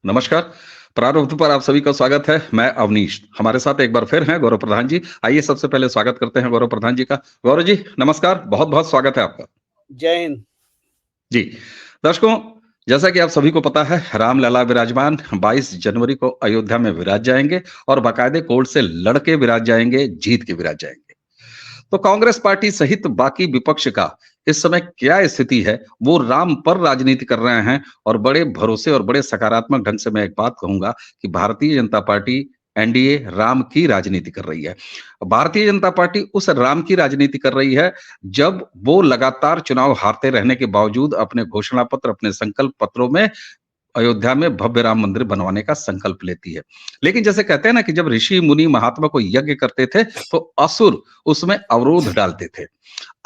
नमस्कार। प्रारंभ पर आप सभी का स्वागत है। मैं अवनीश। हमारे साथ एक बार फिर हैं गौरव प्रधान जी। आइए सबसे पहले स्वागत करते हैं गौरव प्रधान जी का। गौरव जी नमस्कार, बहुत-बहुत स्वागत है आपका। जय हिंद। जी, दर्शकों, जैसा कि आप सभी को पता है, रामलला विराजमान 22 जनवरी को अयोध्या में विराज जाएँगे और बाकायदे कोर्ट से लड़ के विराज जाएँगे, जीत के विराज जाएँगे। तो कांग्रेस पार्टी सहित बाकी विपक्ष का इस समय क्या स्थिति है, वो राम पर राजनीति कर रहे हैं और बड़े भरोसे और बड़े सकारात्मक ढंग से मैं एक बात कहूंगा कि भारतीय जनता पार्टी एनडीए राम की राजनीति कर रही है। भारतीय जनता पार्टी उस राम की राजनीति कर रही है जब वो लगातार चुनाव हारते रहने के बावजूद अपने घोषणा पत्र, अपने संकल्प पत्रों में अयोध्या में भव्य राम मंदिर बनवाने का संकल्प लेती है। लेकिन जैसे कहते हैं ना कि जब ऋषि मुनि महात्मा को यज्ञ करते थे तो असुर उसमें अवरोध डालते थे।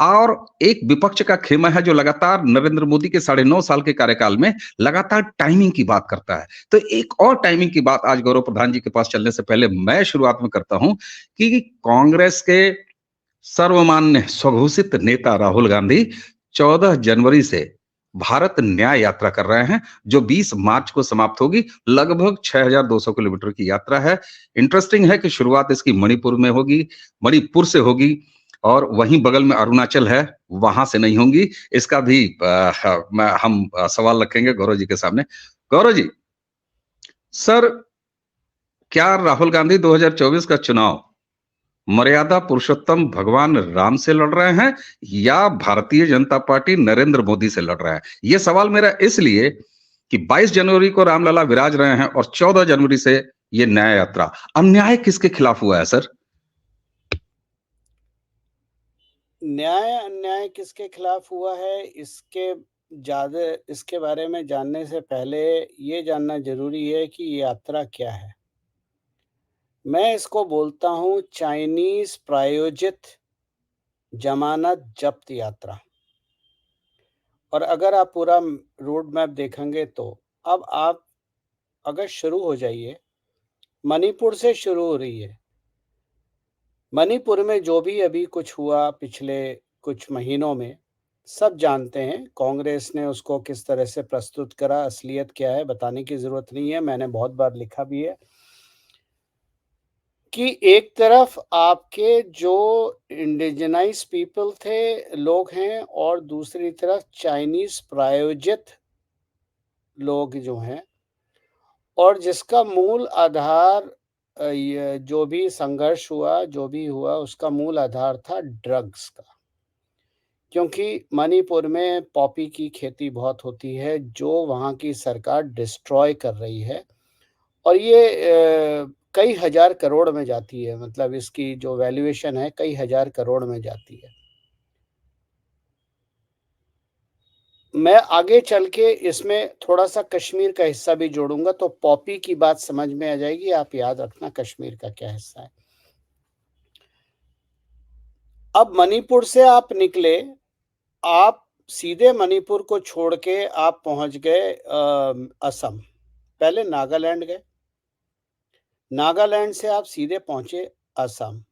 और एक विपक्ष का खेमा है जो लगातार नरेंद्र मोदी के 9.5 साल के कार्यकाल में लगातार टाइमिंग की बात करता है। तो एक और टाइमिंग की बात आज गौरव प्रधान जी के पास चलने से पहले मैं शुरुआत में करता हूं कि कांग्रेस के सर्वमान्य स्वघोषित नेता राहुल गांधी 14 जनवरी से भारत न्याय यात्रा कर रहे हैं जो 20 मार्च को समाप्त होगी। लगभग 6200 किलोमीटर की यात्रा है। इंटरेस्टिंग है कि शुरुआत इसकी मणिपुर में होगी, मणिपुर से होगी और वहीं बगल में अरुणाचल है, वहां से नहीं होंगी। इसका भी हम सवाल रखेंगे गौरव जी के सामने। गौरव जी, सर, क्या राहुल गांधी 2024 का चुनाव मर्यादा पुरुषोत्तम भगवान राम से लड़ रहे हैं या भारतीय जनता पार्टी नरेंद्र मोदी से लड़ रहा है? ये सवाल मेरा इसलिए कि 22 जनवरी को रामलला विराज रहे हैं और 14 जनवरी से ये न्याय यात्रा। अन्याय किसके खिलाफ हुआ है सर? न्याय अन्याय किसके खिलाफ हुआ है, इसके बारे में जानने से पहले ये जानना ज़रूरी है कि ये यात्रा क्या है। मैं इसको बोलता हूँ चाइनीज़ प्रायोजित ज़मानत जब्त यात्रा। और अगर आप पूरा रोड मैप देखेंगे तो अब आप अगर शुरू हो जाइए, मणिपुर से शुरू हो रही है। मणिपुर में जो भी अभी कुछ हुआ पिछले कुछ महीनों में, सब जानते हैं। कांग्रेस ने उसको किस तरह से प्रस्तुत करा, असलियत क्या है बताने की ज़रूरत नहीं है, मैंने बहुत बार लिखा भी है कि एक तरफ आपके जो इंडिजिनाइज पीपल थे, लोग हैं, और दूसरी तरफ चाइनीज़ प्रायोजित लोग जो हैं, और जिसका मूल आधार ये जो भी संघर्ष हुआ, जो भी हुआ, उसका मूल आधार था ड्रग्स का। क्योंकि मणिपुर में पॉपी की खेती बहुत होती है, जो वहाँ की सरकार डिस्ट्रॉय कर रही है, और ये कई हज़ार करोड़ में जाती है। मतलब इसकी जो वैल्यूएशन है, कई हज़ार करोड़ में जाती है। मैं आगे चल के इसमें थोड़ा-सा कश्मीर का हिस्सा भी जोड़ूँगा, तो पॉपी की बात समझ में आ जाएगी। आप याद रखना कश्मीर का क्या हिस्सा है। अब मणिपुर से आप निकले, आप सीधे मणिपुर को छोड़ के आप पहुंच गए असम। पहले नागालैंड गए, नागालैंड से आप सीधे पहुंचे असम।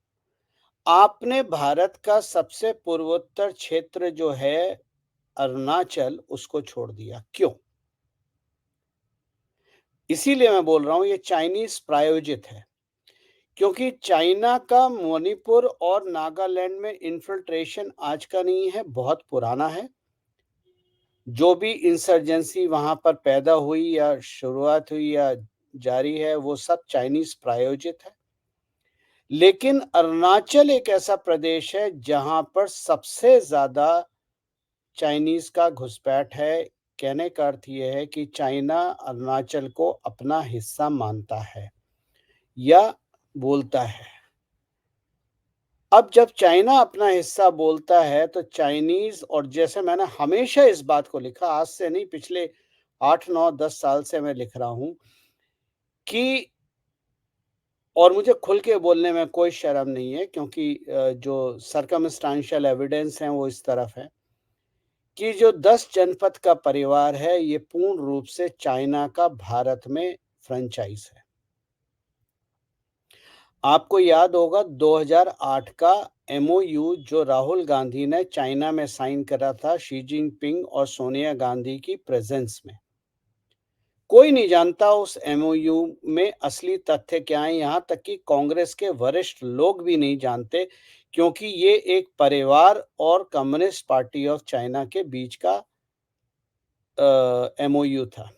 आपने भारत का सबसे पूर्वोत्तर क्षेत्र जो है अरुणाचल, उसको छोड़ दिया। क्यों? इसीलिए मैं बोल रहा हूं ये चाइनीज प्रायोजित है, क्योंकि चाइना का मणिपुर और नागालैंड में इन्फिल्ट्रेशन आज का नहीं है, बहुत पुराना है। जो भी इंसर्जेंसी वहाँ पर पैदा हुई या शुरुआत हुई या जारी है, वो सब चाइनीज़ प्रायोजित है। लेकिन अरुणाचल एक ऐसा प्रदेश है जहाँ पर सबसे ज़्यादा चाइनीज़ का घुसपैठ है। कहने का अर्थ ये है कि चाइना अरुणाचल को अपना हिस्सा मानता है या बोलता है। अब जब चाइना अपना हिस्सा बोलता है तो चाइनीज़, और जैसे मैंने हमेशा इस बात को लिखा, आज से नहीं, पिछले 8, 9, 10 साल से मैं लिख रहा हूँ कि, और मुझे खुल के बोलने में कोई शर्म नहीं है, क्योंकि जो सर्कमस्टेंशियल एविडेंस हैं वो इस तरफ है कि जो 10 जनपद का परिवार है, ये पूर्ण रूप से चाइना का भारत में फ्रेंचाइज़ है। आपको याद होगा 2008 का एमओयू जो राहुल गांधी ने चाइना में साइन करा था शी जिनपिंग और सोनिया गांधी की प्रेजेंस में। कोई नहीं जानता उस एमओयू में असली तथ्य क्या हैं, यहाँ तक कि कांग्रेस के वरिष्ठ लोग भी नहीं जानते, क्योंकि ये एक परिवार और कम्युनिस्ट पार्टी ऑफ चाइना के बीच का एमओयू था।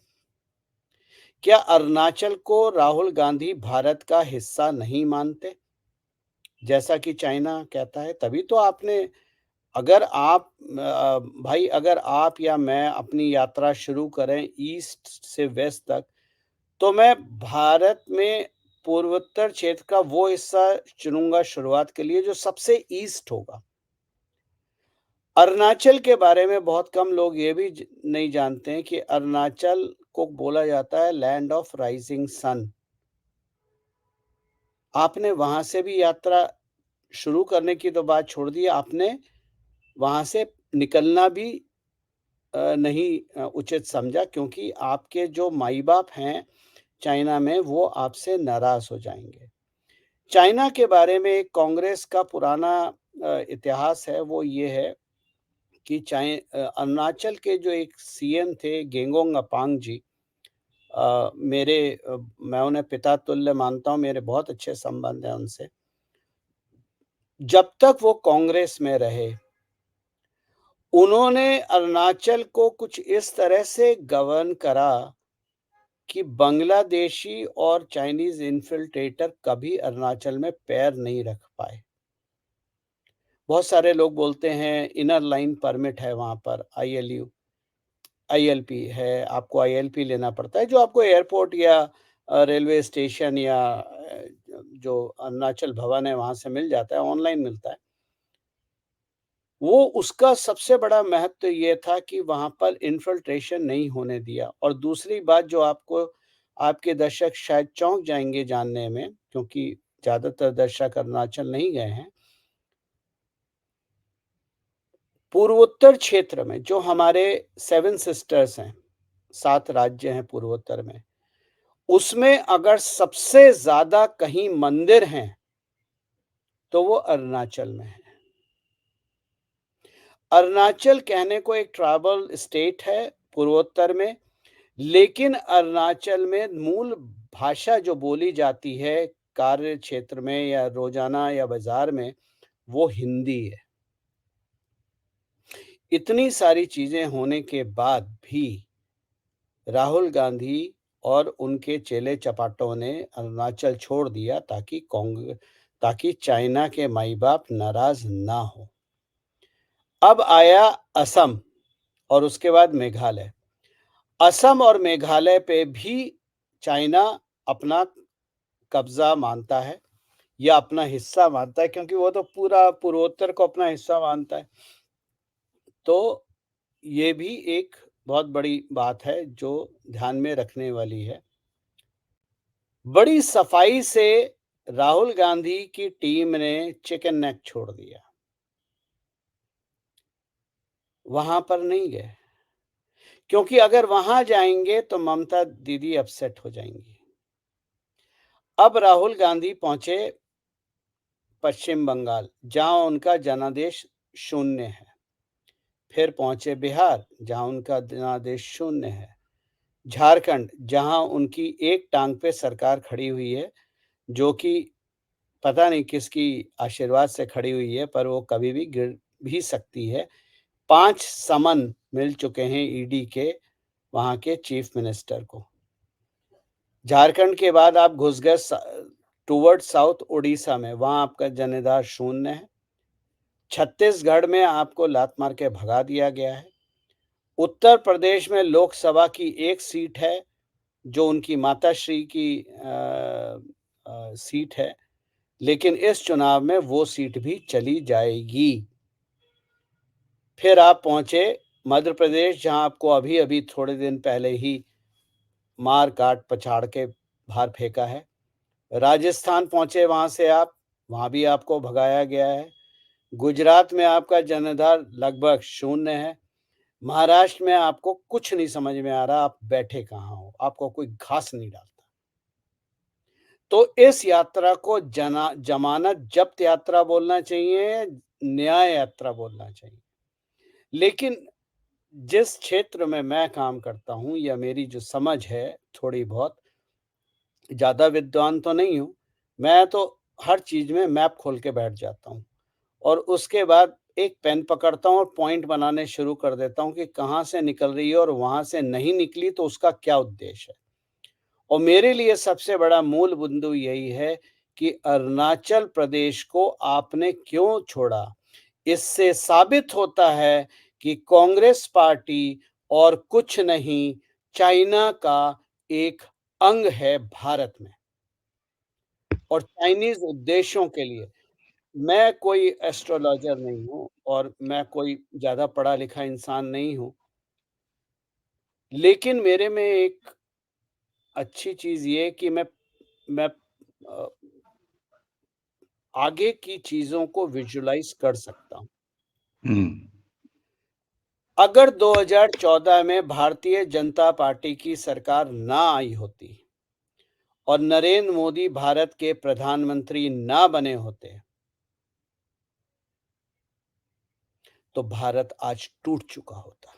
क्या अरुणाचल को राहुल गांधी भारत का हिस्सा नहीं मानते? जैसा कि चाइना कहता है, तभी तो आपने अगर आप भाई अगर आप या मैं अपनी यात्रा शुरू करें ईस्ट से वेस्ट तक, तो मैं भारत में पूर्वोत्तर क्षेत्र का वो हिस्सा चुनूँगा शुरुआत के लिए जो सबसे ईस्ट होगा। अरुणाचल के बारे में बहुत कम लोग ये भी नहीं जानते हैं कि अरुणाचल को बोला जाता है लैंड ऑफ राइजिंग सन। आपने वहाँ से भी यात्रा शुरू करने की तो बात छोड़ दी, आपने वहाँ से निकलना भी नहीं उचित समझा, क्योंकि आपके जो माई-बाप हैं चाइना में, वो आपसे नाराज़ हो जाएँगे। चाइना के बारे में एक कांग्रेस का पुराना इतिहास है, वो ये है कि अरुणाचल के जो एक सीएम थे गेंगोंग अपांग जी, मैं उन्हें पिता तुल्य मानता हूँ, मेरे बहुत अच्छे संबंध हैं उनसे। जब तक वो कांग्रेस में रहे, उन्होंने अरुणाचल को कुछ इस तरह से गवर्न करा कि बांग्लादेशी और चाइनीज़ इन्फिल्ट्रेटर कभी अरुणाचल में पैर नहीं रख पाए। बहुत सारे लोग बोलते हैं इनर लाइन परमिट है वहाँ पर, आईएलपी है, आपको आईएलपी लेना पड़ता है, जो आपको एयरपोर्ट या रेलवे स्टेशन या जो अरुणाचल भवन है वहाँ से मिल जाता है, ऑनलाइन मिलता है। वो उसका सबसे बड़ा महत्व ये था कि वहाँ पर इन्फिल्ट्रेशन नहीं होने दिया, और दूसरी बात जो आपके दर्शक शायद चौंक जाएँगे जानने में, क्योंकि ज़्यादातर दर्शक अरुणाचल नहीं गए हैं। पूर्वोत्तर क्षेत्र में जो हमारे 7 सिस्टर्स हैं, 7 राज्य हैं पूर्वोत्तर में, उसमें अगर सबसे ज़्यादा कहीं मंदिर हैं, तो वो अरुणाचल में हैं। अरुणाचल कहने को एक ट्राइबल स्टेट है पूर्वोत्तर में, लेकिन अरुणाचल में मूल भाषा जो बोली जाती है कार्य क्षेत्र में या रोज़ाना या बाज़ार में, वो हिंदी है। इतनी सारी चीज़ें होने के बाद भी राहुल गांधी और उनके चेले-चपाटों ने अरुणाचल छोड़ दिया ताकि चाइना के माई-बाप नाराज़ ना हों। अब आया असम और उसके बाद मेघालय। असम और मेघालय पे भी चाइना अपना कब्ज़ा मानता है या अपना हिस्सा मानता है, क्योंकि वो तो पूरा पूर्वोत्तर को अपना हिस्सा मानता है। तो ये भी एक बहुत बड़ी बात है जो ध्यान में रखने वाली है। बड़ी सफाई से राहुल गांधी की टीम ने चिकन नेक छोड़ दिया, वहां पर नहीं गए, क्योंकि अगर वहां जाएंगे तो ममता दीदी अपसेट हो जाएंगी। अब राहुल गांधी पहुंचे पश्चिम बंगाल, जहां उनका जनादेश शून्य है। फिर पहुंचे बिहार, जहां उनका जनादेश शून्य है। झारखंड, जहां उनकी एक टांग पे सरकार खड़ी हुई है, जो कि पता नहीं किसकी आशीर्वाद से खड़ी हुई है, पर वो कभी भी गिर भी सकती है। 5 समन मिल चुके हैं ईडी के वहाँ के चीफ मिनिस्टर को। झारखंड के बाद आप घुस गए टुवर्ड्स साउथ उड़ीसा में, वहाँ आपका जनेदार शून्य है। छत्तीसगढ़ में आपको लात मार के भगा दिया गया है। उत्तर प्रदेश में लोकसभा की 1 सीट है, जो उनकी माताश्री की सीट है, लेकिन इस चुनाव में वो सीट भी चली जाएगी। फिर आप पहुँचे मध्य प्रदेश, जहाँ आपको अभी-अभी थोड़े दिन पहले ही मार-काट पछाड़ के बाहर फेंका है। राजस्थान पहुँचे वहाँ से आप, वहाँ भी आपको भगाया गया है। गुजरात में आपका जनाधार लगभग शून्य है। महाराष्ट्र में आपको कुछ नहीं समझ में आ रहा, आप बैठे कहाँ हो? आपको कोई घास नहीं डालता। तो इस यात्रा को जमानत जब्त यात्रा बोलना चाहिए, न्याय यात्रा बोलना चाहिए। लेकिन जिस क्षेत्र में मैं काम करता हूँ या मेरी जो समझ है थोड़ी बहुत, ज़्यादा विद्वान तो नहीं हूँ, मैं तो हर चीज़ में मैप खोल के बैठ जाता हूँ और उसके बाद एक पेन पकड़ता हूँ और पॉइंट बनाने शुरू कर देता हूँ कि कहाँ से निकल रही है और वहाँ से नहीं निकली तो उसका क्या उद्देश्य है। और मेरे लिए सबसे बड़ा मूल बिंदु यही है कि अरुणाचल प्रदेश को आपने क्यों छोड़ा? इससे साबित होता है कि कांग्रेस पार्टी और कुछ नहीं, चाइना का एक अंग है भारत में और चाइनीज़ उद्देश्यों के लिए। मैं कोई एस्ट्रोलॉजर नहीं हूँ और मैं कोई ज़्यादा पढ़ा-लिखा इंसान नहीं हूँ। लेकिन मेरे में एक अच्छी चीज़ ये है कि मैं अ, आगे की चीज़ों को विज़ुअलाइज़ कर सकता हूँ। हुँ। अगर 2014 में भारतीय जनता पार्टी की सरकार ना आई होती और नरेंद्र मोदी भारत के प्रधानमंत्री ना बने होते, तो भारत आज टूट चुका होता।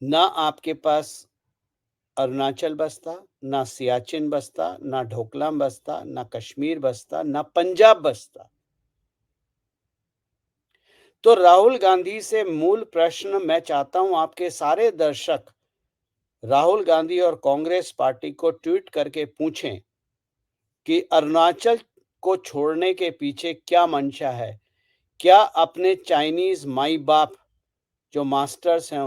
ना आपके पास अरुणाचल बसता, ना सियाचिन बसता, ना ढोकलाम बसता, ना कश्मीर बसता, ना पंजाब बसता। तो राहुल गांधी से मूल प्रश्न मैं चाहता हूं आपके सारे दर्शक राहुल गांधी और कांग्रेस पार्टी को ट्वीट करके पूछें कि अरुणाचल को छोड़ने के पीछे क्या मंशा है? क्या अपने चाइनीज़ माई-बाप जो मास्टर्स हैं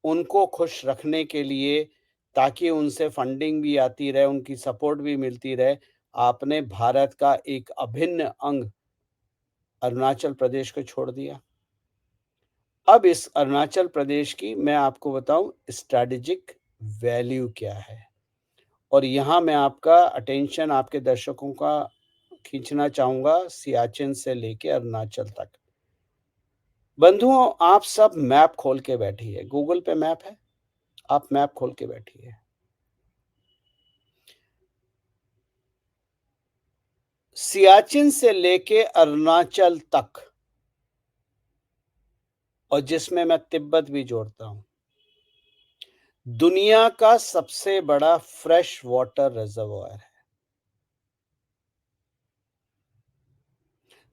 उनको खुश रखने के लिए ताकि उनसे फंडिंग भी आती रहे, उनकी सपोर्ट भी मिलती रहे, आपने भारत का एक अभिन्न अंग अरुणाचल प्रदेश को छोड़ दिया। अब इस अरुणाचल प्रदेश की मैं आपको बताऊँ स्ट्रैटेजिक वैल्यू क्या है? और यहाँ मैं आपका अटेंशन आपके दर्शकों का खींचना चाहूँगा सियाचिन से लेके अरुणाचल तक। बंधुओं, आप सब मैप खोल के बैठिए, गूगल पे मैप है, आप मैप खोल के बैठिए। सियाचिन से लेके अरुणाचल तक और जिसमें मैं तिब्बत भी जोड़ता हूँ, दुनिया का सबसे बड़ा फ्रेश वाटर रिजर्वॉयर है।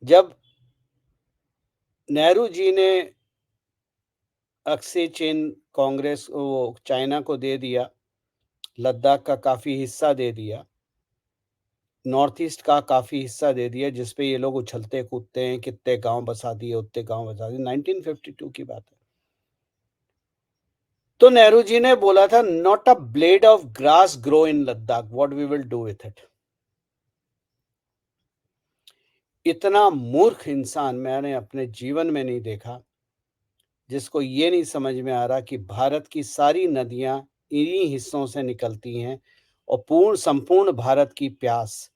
जब नेहरू जी ने अक्से चीन कांग्रेस वो चाइना को दे दिया, लद्दाख का काफ़ी हिस्सा दे दिया, नॉर्थ ईस्ट का काफ़ी हिस्सा दे दिया, जिस पे ये लोग उछलते-कूदते हैं, कितने गाँव बसा दिए, उतने गाँव बसा दिए, 1952 की बात है। तो नेहरू जी ने बोला था, "not a blade of grass grow in Ladakh, what we will do with it?" इतना मूर्ख इंसान मैंने अपने जीवन में नहीं देखा, जिसको ये नहीं समझ में आ रहा कि भारत की सारी नदियाँ इन्हीं हिस्सों से निकलती हैं और संपूर्ण भारत की प्यास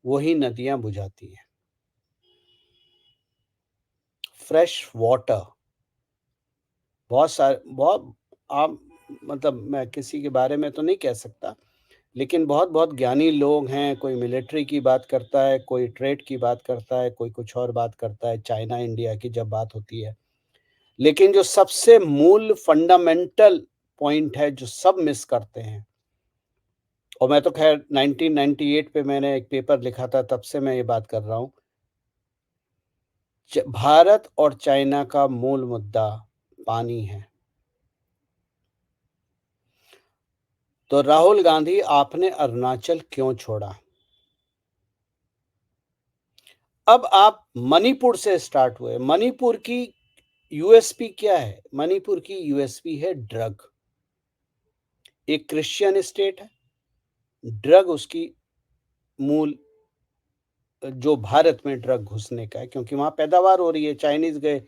वही नदियाँ बुझाती हैं। फ्रेश वाटर बहुत आप मतलब मैं किसी के बारे में तो नहीं कह सकता, लेकिन बहुत-बहुत ज्ञानी लोग हैं, कोई मिलिट्री की बात करता है, कोई ट्रेड की बात करता है, कोई कुछ और बात करता है, चाइना, इंडिया की जब बात होती है। लेकिन जो सबसे मूल फंडामेंटल पॉइंट है, जो सब मिस करते हैं और मैं तो ख़ैर 1998 पे मैंने एक पेपर लिखा था, तब से मैं ये बात कर रहा हूँ। भारत और चाइना का मूल मुद्दा पानी है। तो राहुल गांधी आपने अरुणाचल क्यों छोड़ा? अब आप मणिपुर से स्टार्ट हुए। मणिपुर की यूएसपी क्या है? मणिपुर की यूएसपी है ड्रग। एक क्रिश्चियन स्टेट है, ड्रग उसकी मूल जो भारत में ड्रग घुसने का है क्योंकि वहाँ पैदावार हो रही है। चाइनीज़ गए,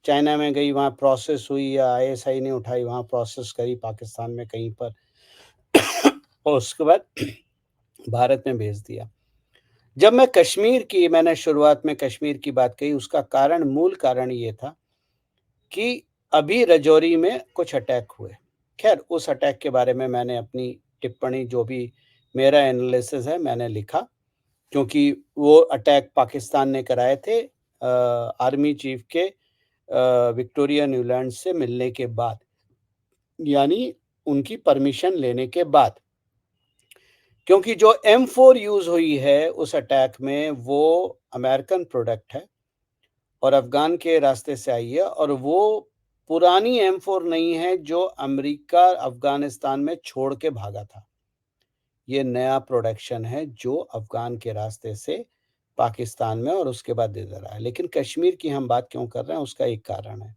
चाइना में गई, वहाँ प्रोसेस हुई या आईएसआई ने उठाई, वहाँ प्रोसेस करी पाकिस्तान में कहीं पर और उसके बाद भारत में भेज दिया। जब मैंने शुरुआत में कश्मीर की बात कही, उसका मूल कारण ये था कि अभी राजौरी में कुछ अटैक हुए। ख़ैर उस अटैक के बारे में मैंने अपनी टिप्पणी जो भी मेरा एनालिसिस है मैंने लिखा, क्योंकि वो अटैक पाकिस्तान ने कराए थे आर्मी चीफ के विक्टोरिया न्यूलैंड से मिलने के बाद, यानी उनकी परमिशन लेने के बाद। क्योंकि जो M4 यूज़ हुई है उस अटैक में वो अमेरिकन प्रोडक्ट है और अफ़गान के रास्ते से आई है, और वो पुरानी M4 नहीं है जो अमेरिका अफ़गानिस्तान में छोड़ के भागा था। ये नया प्रोडक्शन है जो अफ़गान के रास्ते से पाकिस्तान में और उसके बाद इधर आया। लेकिन कश्मीर की हम बात क्यों कर रहे हैं, उसका एक कारण है।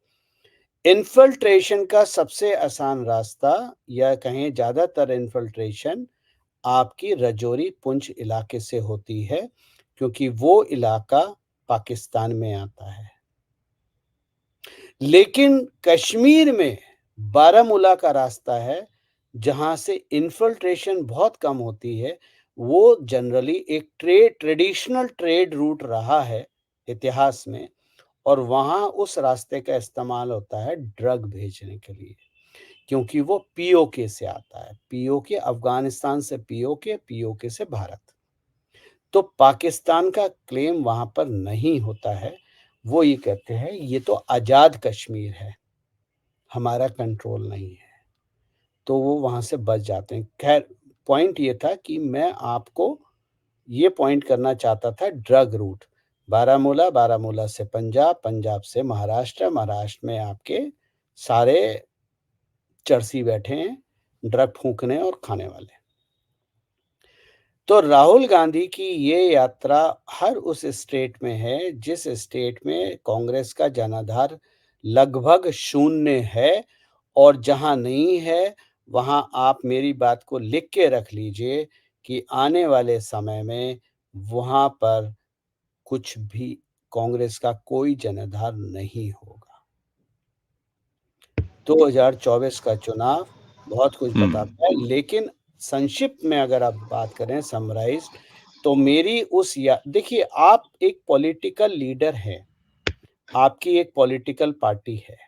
इन्फिल्ट्रेशन का सबसे आसान रास्ता, या कहें ज़्यादातर इन्फिल्ट्रेशन आपकी रजौरी पुंछ इलाके से होती है, क्योंकि वो इलाका पाकिस्तान में आता है। लेकिन कश्मीर में बारामूला का रास्ता है, जहाँ से इन्फिल्ट्रेशन बहुत कम होती है। वो जनरली एक ट्रेडिशनल ट्रेड रूट रहा है इतिहास में, और वहाँ उस रास्ते का इस्तेमाल होता है ड्रग भेजने के लिए, क्योंकि वो पीओके से आता है। पीओके अफ़गानिस्तान से पीओके, पीओके से भारत। तो पाकिस्तान का क्लेम वहाँ पर नहीं होता है। वो ये कहते हैं ये तो आज़ाद कश्मीर है, हमारा कंट्रोल नहीं है, तो वो वहाँ से बच जाते हैं। ख़ैर, पॉइंट ये था कि मैं आपको ये पॉइंट करना चाहता था ड्रग रूट। बारामूला, बारामूला से पंजाब, पंजाब से महाराष्ट्र, महाराष्ट्र में आपके सारे चरसी बैठे हैं, ड्रग फूँकने और खाने वाले। तो राहुल गांधी की ये यात्रा हर उस स्टेट में है जिस स्टेट में कांग्रेस का जनाधार लगभग शून्य है, और जहां नहीं है वहां आप मेरी बात को लिख के रख लीजिए कि आने वाले समय में वहां पर कुछ भी कांग्रेस का कोई जनाधार नहीं होगा। 2024 का चुनाव बहुत कुछ बताता है, लेकिन संक्षिप्त में अगर आप बात करें समराइज़, तो मेरी उस या देखिए, आप एक पॉलिटिकल लीडर हैं, आपकी एक पॉलिटिकल पार्टी है।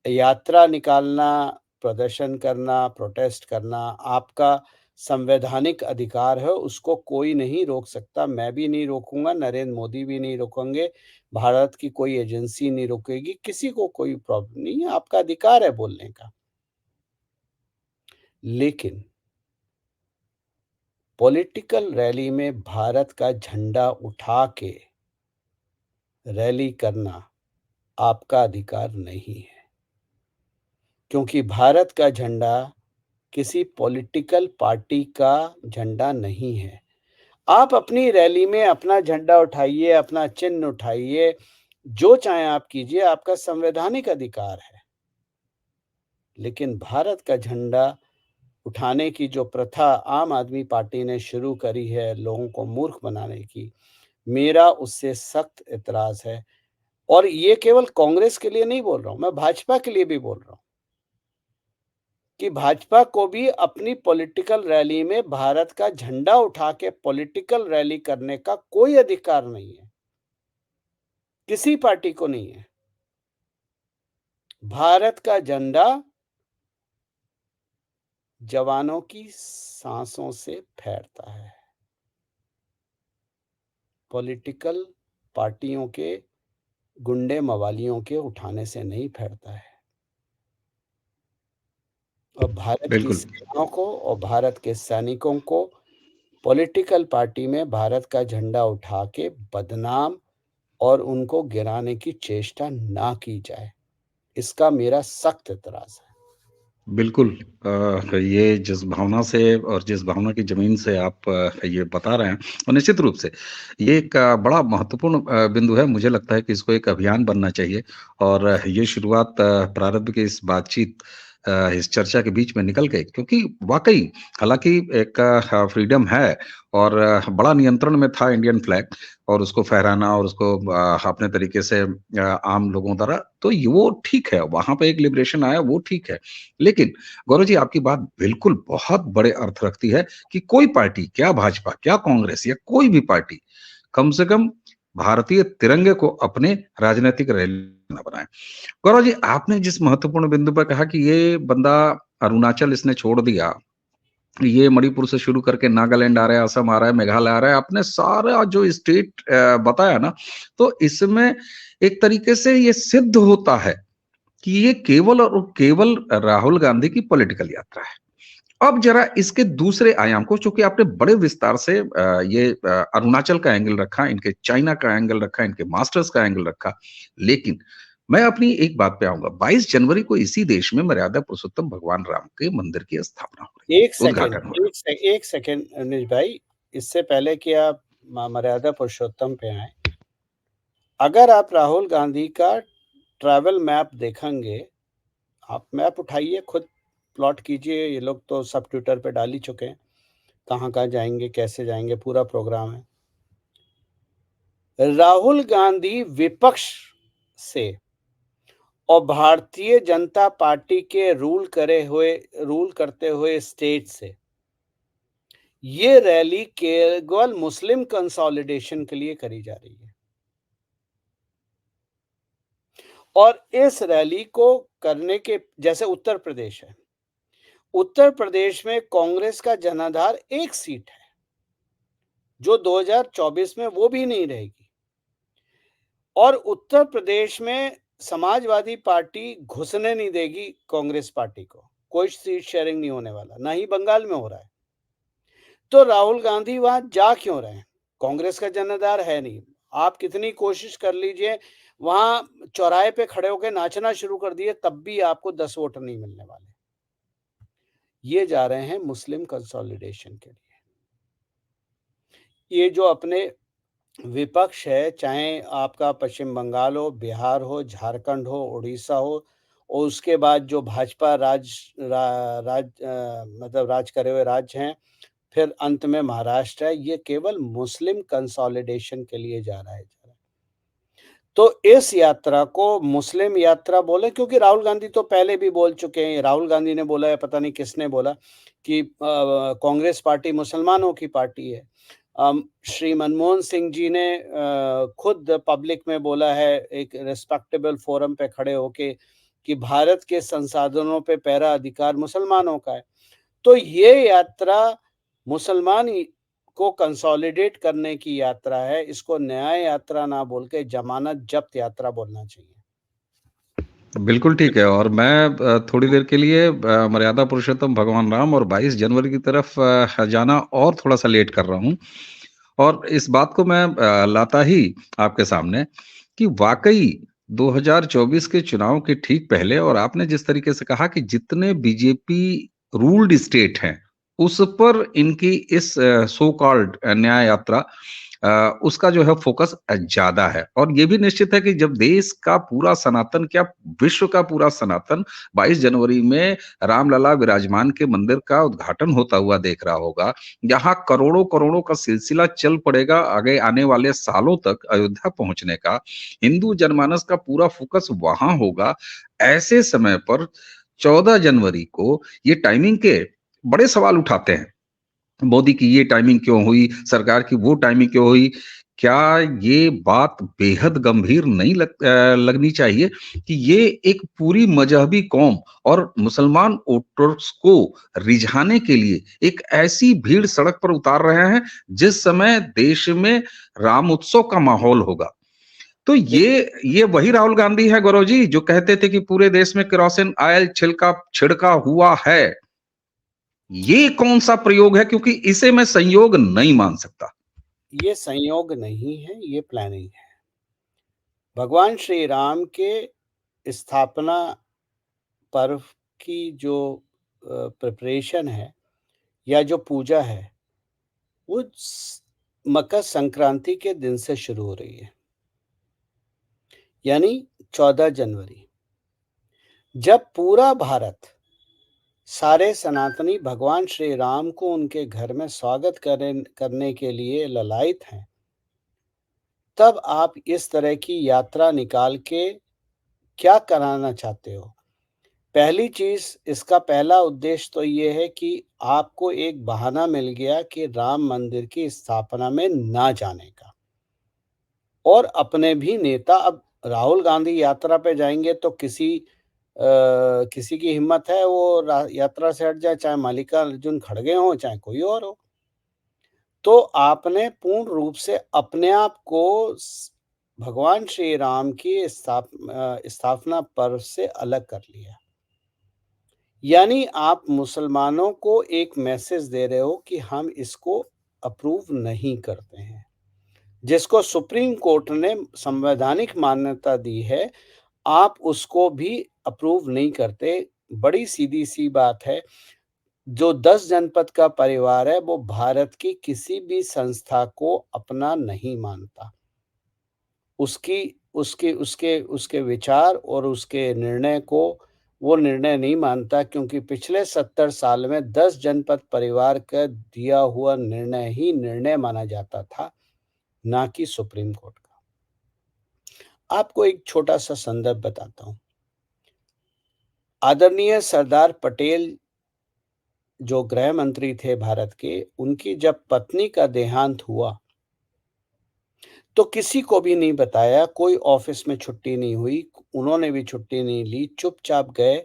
यात्रा निकालना, प्रदर्शन करना, प्रोटेस्ट करना आपका संवैधानिक अधिकार है, उसको कोई नहीं रोक सकता। मैं भी नहीं रोकूँगा, नरेंद्र मोदी भी नहीं रोकेंगे, भारत की कोई एजेंसी नहीं रोकेगी, किसी को कोई प्रॉब्लम नहीं है, आपका अधिकार है बोलने का। लेकिन पॉलिटिकल रैली में भारत का झंडा उठा के रैली करना आपका अधिकार नहीं है, क्योंकि भारत का झंडा किसी पॉलिटिकल पार्टी का झंडा नहीं है। आप अपनी रैली में अपना झंडा उठाइए, अपना चिन्ह उठाइए, जो चाहें आप कीजिए, आपका संवैधानिक अधिकार है। लेकिन भारत का झंडा उठाने की जो प्रथा आम आदमी पार्टी ने शुरू करी है लोगों को मूर्ख बनाने की, मेरा उससे सख्त एतराज़ है। और ये केवल कांग्रेस के लिए नहीं बोल रहा हूँ, मैं भाजपा के लिए भी बोल रहा हूँ कि भाजपा को भी अपनी पॉलिटिकल रैली में भारत का झंडा उठा के पॉलिटिकल रैली करने का कोई अधिकार नहीं है, किसी पार्टी को नहीं है। भारत का झंडा जवानों की सांसों से फैलता है, पॉलिटिकल पार्टियों के गुंडे मवालियों के उठाने से नहीं फैलता है। और भारत की बिल्कुल। सेनाओं को और भारत के सैनिकों को पॉलिटिकल पार्टी में भारत का झंडा उठा के बदनाम और उनको गिराने की चेष्टा ना की जाए, इसका मेरा सख्त एतराज़ है। बिल्कुल। ये जिस भावना से और जिस भावना की ज़मीन से आप ये बता रहे हैं, और निश्चित रूप से ये एक बड़ा महत्वपूर्ण बिंदु है। मुझे लगता है कि इसको एक अभियान बनना चाहिए, और ये शुरुआत प्रारंभ की इस बातचीत इस चर्चा के बीच में निकल गई, क्योंकि वाक़ई हालाँकि एक फ्रीडम है, और बड़ा नियंत्रण में था इंडियन फ्लैग, और उसको फहराना और उसको अपने तरीके से आम लोगों द्वारा, तो ये वो ठीक है, वहाँ पे एक लिबरेशन आया, वो ठीक है। लेकिन गौरव जी, आपकी बात बिल्कुल बहुत बड़े अर्थ रखती है कि कोई पार्टी, क्या भाजपा, क्या कांग्रेस या कोई भी पार्टी, कम से कम भारतीय तिरंगे को अपने राजनीतिक रैली ना बनाए। गौरव जी, आपने जिस महत्वपूर्ण बिंदु पर कहा कि ये बंदा अरुणाचल इसने छोड़ दिया, ये मणिपुर से शुरू करके नागालैंड आ रहा है, असम आ रहा है, मेघालय आ रहा है, आपने सारा जो स्टेट बताया ना, तो इसमें एक तरीके से ये सिद्ध होता है कि ये केवल और केवल राहुल गांधी की पॉलिटिकल यात्रा है। अब जरा इसके दूसरे आयाम को, चूंकि आपने बड़े विस्तार से ये अरुणाचल का एंगल रखा, इनके चाइना का एंगल रखा, इनके मास्टर्स का एंगल रखा, लेकिन मैं अपनी एक बात पे आऊंगा। 22 जनवरी को इसी देश में मर्यादा पुरुषोत्तम भगवान राम के मंदिर की स्थापना हो रही है, एक सेकंड, उद्घाटन हो रहा एक सेकंड अनिल भाई, इससे पहले कि आप मर्यादा पुरुषोत्तम पे आए, अगर आप राहुल गांधी का ट्रैवल मैप देखेंगे, आप मैप उठाइए, खुद प्लॉट कीजिए, ये लोग तो सब ट्विटर पे डाल ही चुके हैं, कहाँ-कहाँ जाएँगे, कैसे जाएँगे, पूरा प्रोग्राम है। राहुल गांधी विपक्ष से और भारतीय जनता पार्टी के रूल करते हुए स्टेट से ये रैली केवल मुस्लिम कंसोलिडेशन के लिए करी जा रही है। और इस रैली को करने के, जैसे उत्तर प्रदेश है, उत्तर प्रदेश में कांग्रेस का जनाधार एक सीट है, जो 2024 में वो भी नहीं रहेगी। और उत्तर प्रदेश में समाजवादी पार्टी घुसने नहीं देगी कांग्रेस पार्टी को, कोई सीट शेयरिंग नहीं होने वाला, ना ही बंगाल में हो रहा है। तो राहुल गांधी वहां जा क्यों रहे हैं? कांग्रेस का जनाधार है नहीं, आप कितनी कोशिश कर लीजिए, वहां चौराहे पे खड़े होकर नाचना शुरू कर दिए, तब भी आपको 10 वोट नहीं मिलने वाले। ये जा रहे हैं मुस्लिम कंसोलिडेशन के लिए। ये जो अपने विपक्ष है, चाहे आपका पश्चिम बंगाल हो, बिहार हो, झारखंड हो, उड़ीसा हो, और उसके बाद जो भाजपा मतलब राज करे हुए राज्य हैं, फिर अंत में महाराष्ट्र है, ये केवल मुस्लिम कंसोलिडेशन के लिए जा रहा है। तो इस यात्रा को मुस्लिम यात्रा बोले, क्योंकि राहुल गांधी तो पहले भी बोल चुके हैं, राहुल गांधी ने बोला है, पता नहीं किसने बोला कि कांग्रेस पार्टी मुसलमानों की पार्टी है। श्री मनमोहन सिंह जी ने खुद पब्लिक में बोला है, एक रिस्पेक्टेबल फोरम पे खड़े होके, कि भारत के संसाधनों पे पहला अधिकार मुसलमानों का है। तो ये यात्रा मुसलमान को कंसोलिडेट करने की यात्रा है, इसको न्याय यात्रा ना बोल के जमानत जब्त यात्रा बोलना चाहिए। है। बिल्कुल ठीक है, और मैं थोड़ी देर के लिए मर्यादा पुरुषोत्तम भगवान राम और 22 जनवरी की तरफ जाना और थोड़ा सा लेट कर रहा हूँ। और इस बात को मैं लाता ही आपके सामने कि वाकई 2024 के चुनाव के ठीक पहले, और आपने जिस तरीके से कहा कि जितने बीजेपी रूल्ड स्टेट हैं, उस पर इनकी इस सो कॉल्ड न्याय यात्रा उसका जो है फोकस ज्यादा है। और ये भी निश्चित है कि जब देश का पूरा सनातन, क्या विश्व का पूरा सनातन 22 जनवरी में रामलला विराजमान के मंदिर का उद्घाटन होता हुआ देख रहा होगा, यहाँ करोड़ों करोड़ों का सिलसिला चल पड़ेगा आगे आने वाले सालों तक अयोध्या पहुंचने का, हिंदू जनमानस का पूरा फोकस वहां होगा। ऐसे समय पर 14 जनवरी को ये टाइमिंग के बड़े सवाल उठाते हैं। मोदी की ये टाइमिंग क्यों हुई, सरकार की वो टाइमिंग क्यों हुई? क्या ये बात बेहद गंभीर नहीं लगनी चाहिए कि ये एक पूरी मजहबी कौम और मुसलमान वोटर्स को रिझाने के लिए एक ऐसी भीड़ सड़क पर उतार रहे हैं जिस समय देश में राम उत्सव का माहौल होगा। तो ये वही राहुल गांधी है गौरव जी, जो कहते थे कि पूरे देश में केरोसिन ऑयल छिड़का छिड़का हुआ है। ये कौन सा प्रयोग है, क्योंकि इसे मैं संयोग नहीं मान सकता। ये संयोग नहीं है, ये प्लानिंग है। भगवान श्री राम के स्थापना पर्व की जो प्रिपरेशन है या जो पूजा है, वो मकर संक्रांति के दिन से शुरू हो रही है, यानी 14 जनवरी, जब पूरा भारत, सारे सनातनी भगवान श्री राम को उनके घर में स्वागत करने के लिए ललायत हैं। तब आप इस तरह की यात्रा निकाल के क्या कराना चाहते हो? पहली चीज, इसका पहला उद्देश्य तो ये है कि आपको एक बहाना मिल गया कि राम मंदिर की स्थापना में ना जाने का। और अपने भी नेता, अब राहुल गांधी यात्रा पे जाएंगे तो किसी किसी की हिम्मत है वो यात्रा से हट जाए, चाहे मल्लिकार्जुन खड़गे हों, चाहे कोई और हो। तो आपने पूर्ण रूप से अपने आप को भगवान श्री राम की स्थापना पर्व से अलग कर लिया। यानी आप मुसलमानों को एक मैसेज दे रहे हो कि हम इसको अप्रूव नहीं करते हैं। जिसको सुप्रीम कोर्ट ने संवैधानिक मान्यता दी है, आप उसको भी अप्रूव नहीं करते। बड़ी सीधी-सी बात है, जो 10 जनपद का परिवार है, वो भारत की किसी भी संस्था को अपना नहीं मानता। उसकी उसके उसके उसके विचार और उसके निर्णय को वो निर्णय नहीं मानता, क्योंकि पिछले 70 साल में 10 जनपद परिवार का दिया हुआ निर्णय ही निर्णय माना जाता था, ना कि सुप्रीम कोर्ट का। आपको एक छोटा-सा संदर्भ बताता हूँ। आदरणीय सरदार पटेल जो गृह मंत्री थे भारत के, उनकी जब पत्नी का देहांत हुआ, तो किसी को भी नहीं बताया, कोई ऑफ़िस में छुट्टी नहीं हुई, उन्होंने भी छुट्टी नहीं ली, चुपचाप गए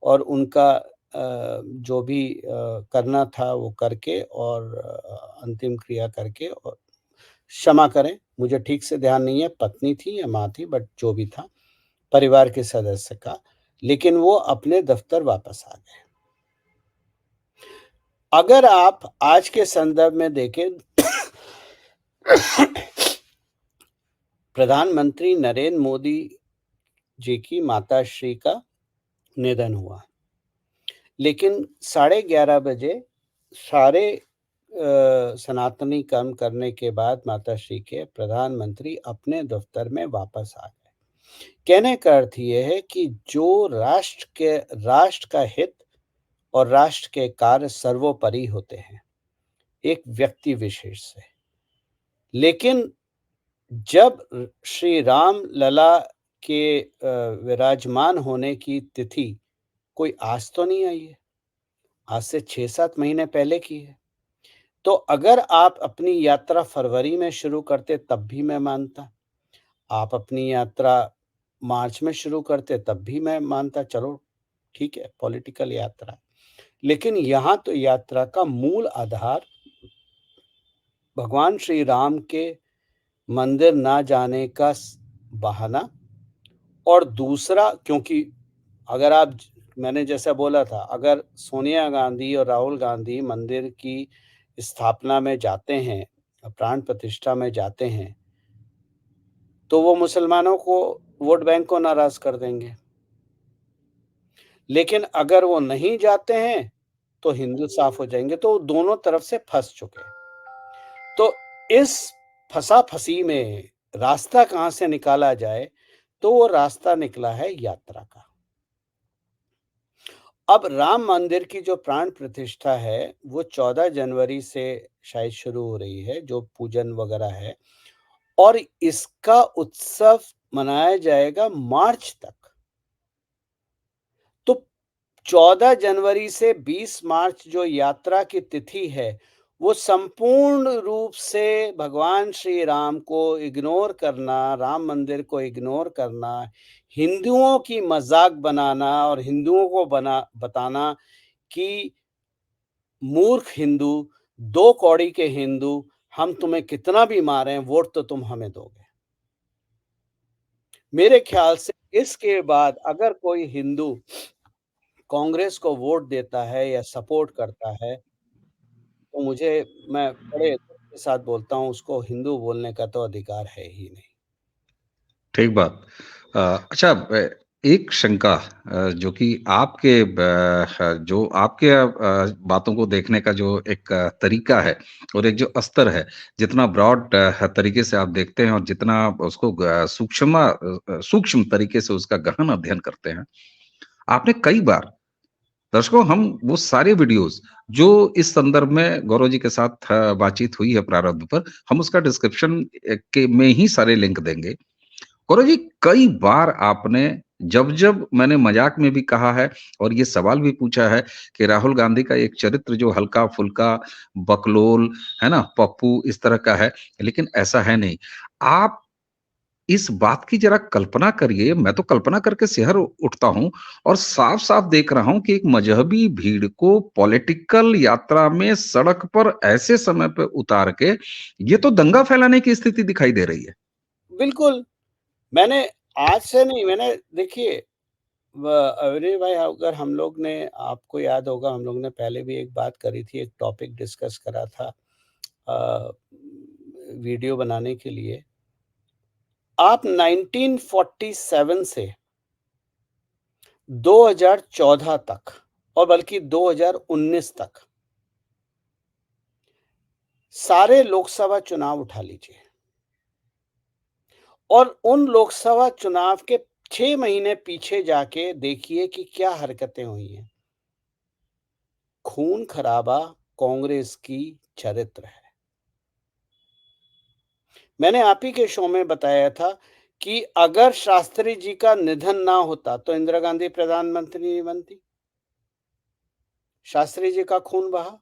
और उनका जो भी करना था वो करके और अंतिम क्रिया करके, और क्षमा करें, मुझे ठीक से ध्यान नहीं है, पत्नी थी या माँ थी, बट जो भी था, परिवार के सदस्य का, लेकिन वो अपने दफ़्तर वापस आ गए। अगर आप आज के संदर्भ में देखें, प्रधानमंत्री नरेंद्र मोदी जी की माताश्री का निधन हुआ। लेकिन 11:30 बजे सारे सनातनी कर्म करने के बाद माताश्री के प्रधानमंत्री अपने दफ्तर में वापस आ गए। कहने का अर्थ ये है कि जो राष्ट्र का हित और राष्ट्र के कार्य सर्वोपरि होते हैं, एक व्यक्ति विशेष से। लेकिन जब श्री राम लला के विराजमान होने की तिथि कोई आज तो नहीं आई है, आज से 6-7 महीने पहले की है। तो अगर आप अपनी यात्रा फरवरी में शुरू करते तब भी मैं मानता, आप अपनी यात्रा मार्च में शुरू करते तब भी मैं मानता, चलो ठीक है, पॉलिटिकल यात्रा। लेकिन यहाँ तो यात्रा का मूल आधार भगवान श्री राम के मंदिर ना जाने का बहाना, और दूसरा क्योंकि अगर आप मैंने जैसा बोला था, अगर सोनिया गांधी और राहुल गांधी मंदिर की स्थापना में जाते हैं, प्राण प्रतिष्ठा में जाते हैं, तो वो मुसलमानों को, वोट बैंक को नाराज कर देंगे। लेकिन अगर वो नहीं जाते हैं, तो हिंदू साफ हो जाएंगे, तो वो दोनों तरफ से फंस चुके हैं। तो इस फंसा-फसी में रास्ता कहाँ से निकाला जाए, तो वो रास्ता निकला है यात्रा का। अब राम मंदिर की जो प्राण प्रतिष्ठा है, वो 14 जनवरी से शायद शुरू हो रही है, जो पूजन वगैरह है, और इसका उत्सव मनाया जाएगा मार्च तक। तो 14 जनवरी से 20 मार्च जो यात्रा की तिथि है, वो संपूर्ण रूप से भगवान श्री राम को इग्नोर करना, राम मंदिर को इग्नोर करना, हिंदुओं की मज़ाक बनाना और हिंदुओं को बताना कि मूर्ख हिंदू, 2 कौड़ी के हिंदू, हम तुम्हें कितना भी मारें, वोट तो तुम हमें दोगे। मेरे ख्याल से इसके बाद अगर कोई हिंदू कांग्रेस को वोट देता है या सपोर्ट करता है, तो मैं बड़े दुःख के साथ बोलता हूँ, उसको हिंदू बोलने का तो अधिकार है ही नहीं। ठीक बात। अच्छा, एक शंका जो कि आपके जो आपके बातों को देखने का जो एक तरीका है और एक जो स्तर है, जितना ब्रॉड तरीके से आप देखते हैं और जितना उसको सूक्ष्म तरीके से उसका गहन अध्ययन करते हैं, आपने कई बार दर्शकों, हम वो सारे वीडियोज़ जो इस संदर्भ में गौरव जी के साथ बातचीत हुई है प्रारंभ पर, हम उसका डिस्क्रिप्शन के में ही सारे लिंक देंगे। गौरव जी, कई बार आपने जब-जब मैंने मज़ाक में भी कहा है और ये सवाल भी पूछा है कि राहुल गांधी का एक चरित्र जो हल्का-फुल्का, बकलोल, है ना? पप्पू इस तरह का है, लेकिन ऐसा है नहीं। आप इस बात की जरा कल्पना करिए, मैं तो कल्पना करके सिहर उठता हूँ और साफ-साफ देख रहा हूँ कि एक मजहबी भीड़ को पॉलिटिकल यात्रा में सड़क पर ऐसे समय पे उतार के, ये तो दंगा फैलाने की स्थिति दिखाई दे रही है। बिल्कुल, मैंने आज से नहीं मैंने देखिए व अरे भाई अगर हम लोग ने आपको याद होगा हम लोग ने पहले भी एक बात करी थी, एक टॉपिक डिस्कस करा था अ, वीडियो बनाने के लिए। आप 1947 से 2014 तक और बल्कि 2019 तक सारे लोकसभा चुनाव उठा लीजिए और उन लोकसभा चुनाव के 6 महीने पीछे जाके देखिए कि क्या हरकतें हुई हैं। खून-खराबा कांग्रेस की चरित्र है। मैंने आप ही के शो में बताया था कि अगर शास्त्री जी का निधन ना होता तो इंदिरा गांधी प्रधानमंत्री नहीं बनती। शास्त्री जी का खून बहा।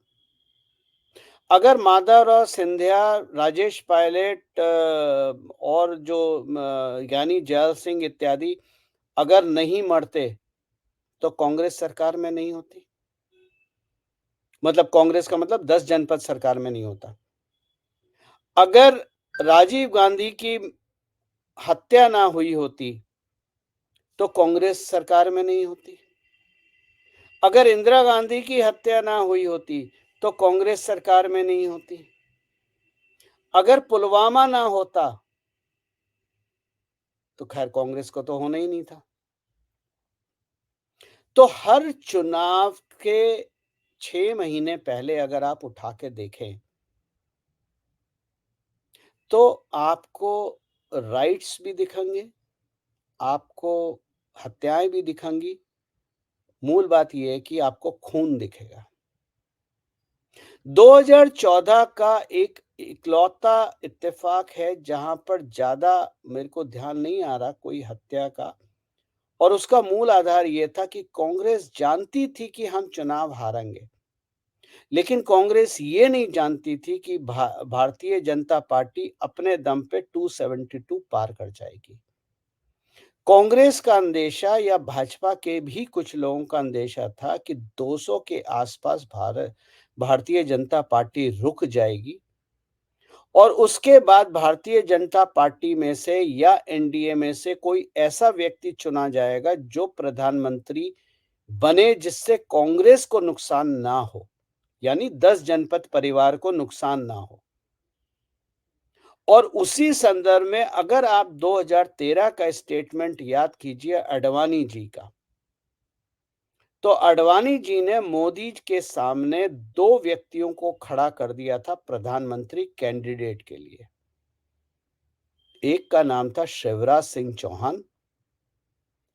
अगर माधवराव सिंधिया, राजेश पायलट और जो ज्ञानी जैल सिंह इत्यादि अगर नहीं मरते तो कांग्रेस सरकार में नहीं होती। मतलब कांग्रेस का मतलब 10 जनपद सरकार में नहीं होता। अगर राजीव गांधी की हत्या ना हुई होती तो कांग्रेस सरकार में नहीं होती। अगर इंदिरा गांधी की हत्या ना हुई होती तो कांग्रेस सरकार में नहीं होती। अगर पुलवामा ना होता तो खैर कांग्रेस को तो होना ही नहीं था। तो हर चुनाव के 6 महीने पहले अगर आप उठा के देखें तो आपको राइट्स भी दिखेंगे, आपको हत्याएँ भी दिखेंगी, मूल बात ये है कि आपको खून दिखेगा। 2014 का एक इकलौता इत्तेफ़ाक है जहाँ पर ज़्यादा मेरे को ध्यान नहीं आ रहा कोई हत्या का और उसका मूल आधार ये था कि कांग्रेस जानती थी कि हम चुनाव हारेंगे। लेकिन कांग्रेस ये नहीं जानती थी कि भारतीय जनता पार्टी अपने दम पे 272 पार कर जाएगी। कांग्रेस का अंदेशा या भाजपा के भी कुछ लोगों का अंदेशा था कि 200 के आसपास भारतीय जनता पार्टी रुक जाएगी और उसके बाद भारतीय जनता पार्टी में से या एनडीए में से कोई ऐसा व्यक्ति चुना जाएगा जो प्रधानमंत्री बने जिससे कांग्रेस को नुकसान ना हो, यानी 10 जनपद परिवार को नुकसान ना हो। और उसी संदर्भ में अगर आप 2013 का स्टेटमेंट याद कीजिए अडवाणी जी का, तो अडवाणी जी ने मोदी के सामने 2 व्यक्तियों को खड़ा कर दिया था प्रधानमंत्री कैंडिडेट के लिए। एक का नाम था शिवराज सिंह चौहान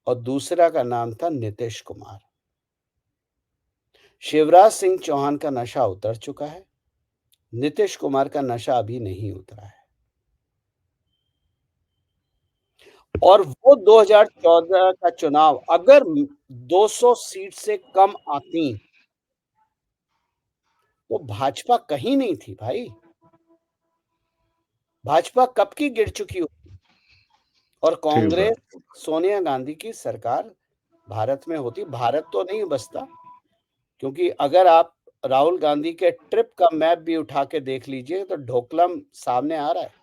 और दूसरा का नाम था नीतीश कुमार। शिवराज सिंह चौहान का नशा उतर चुका है, नीतीश कुमार का नशा अभी नहीं उतरा है। और वो 2014 का चुनाव अगर 200 सीट से कम आती तो भाजपा कहीं नहीं थी भाई। भाजपा कब की गिर चुकी होती और ठीक कांग्रेस बात। सोनिया गांधी की सरकार भारत में होती। भारत तो नहीं बचता क्योंकि अगर आप राहुल गांधी के ट्रिप का मैप भी उठा के देख लीजिए तो ढोकलम सामने आ रहा है।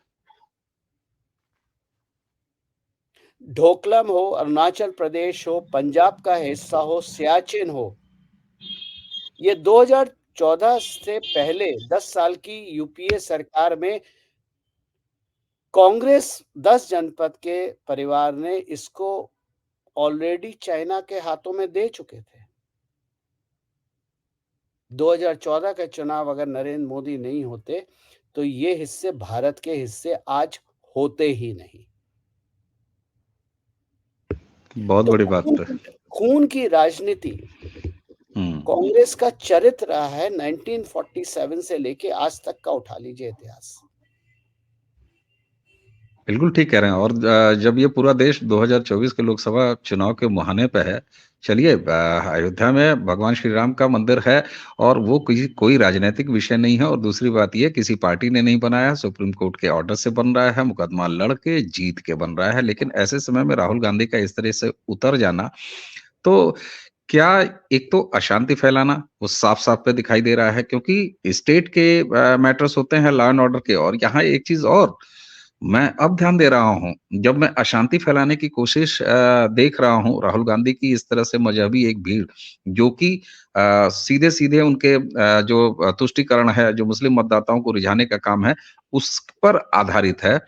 ढोकलम हो, अरुणाचल प्रदेश हो, पंजाब का हिस्सा हो, सियाचिन हो, ये 2014 से पहले 10 साल की यूपीए सरकार में कांग्रेस 10 जनपद के परिवार ने इसको ऑलरेडी चाइना के हाथों में दे चुके थे। 2014 के चुनाव अगर नरेंद्र मोदी नहीं होते तो ये हिस्से भारत के हिस्से आज होते ही नहीं। बहुत तो बड़ी बात है। खून की राजनीति हुँ। कांग्रेस का चरित्र रहा है 1947 से लेके आज तक का उठा लीजिए इतिहास। बिल्कुल ठीक कह रहे हैं और जब ये पूरा देश 2024 के लोकसभा चुनाव के मुहाने पे है, चलिए अयोध्या में भगवान श्री राम का मंदिर है और वो किसी कोई राजनीतिक विषय नहीं है और दूसरी बात ये किसी पार्टी ने नहीं बनाया, सुप्रीम कोर्ट के ऑर्डर से बन रहा है, मुकदमा लड़ के जीत के बन रहा है। लेकिन ऐसे समय में राहुल गांधी का इस तरह से उतर जाना, तो क्या एक तो अशांति फैलाना, वो साफ-साफ पे दिखाई दे रहा है क्योंकि स्टेट के मैटर्स होते हैं लॉ एंड ऑर्डर के और यहाँ एक चीज़ और मैं अब ध्यान दे रहा हूँ, जब मैं अशांति फैलाने की कोशिश देख रहा हूँ, राहुल गांधी की इस तरह से मज़हबी एक भीड़, जो कि सीधे-सीधे उनके जो तुष्टिकरण है, जो मुस्लिम मतदाताओं को रिझाने का काम है, उस पर आधारित है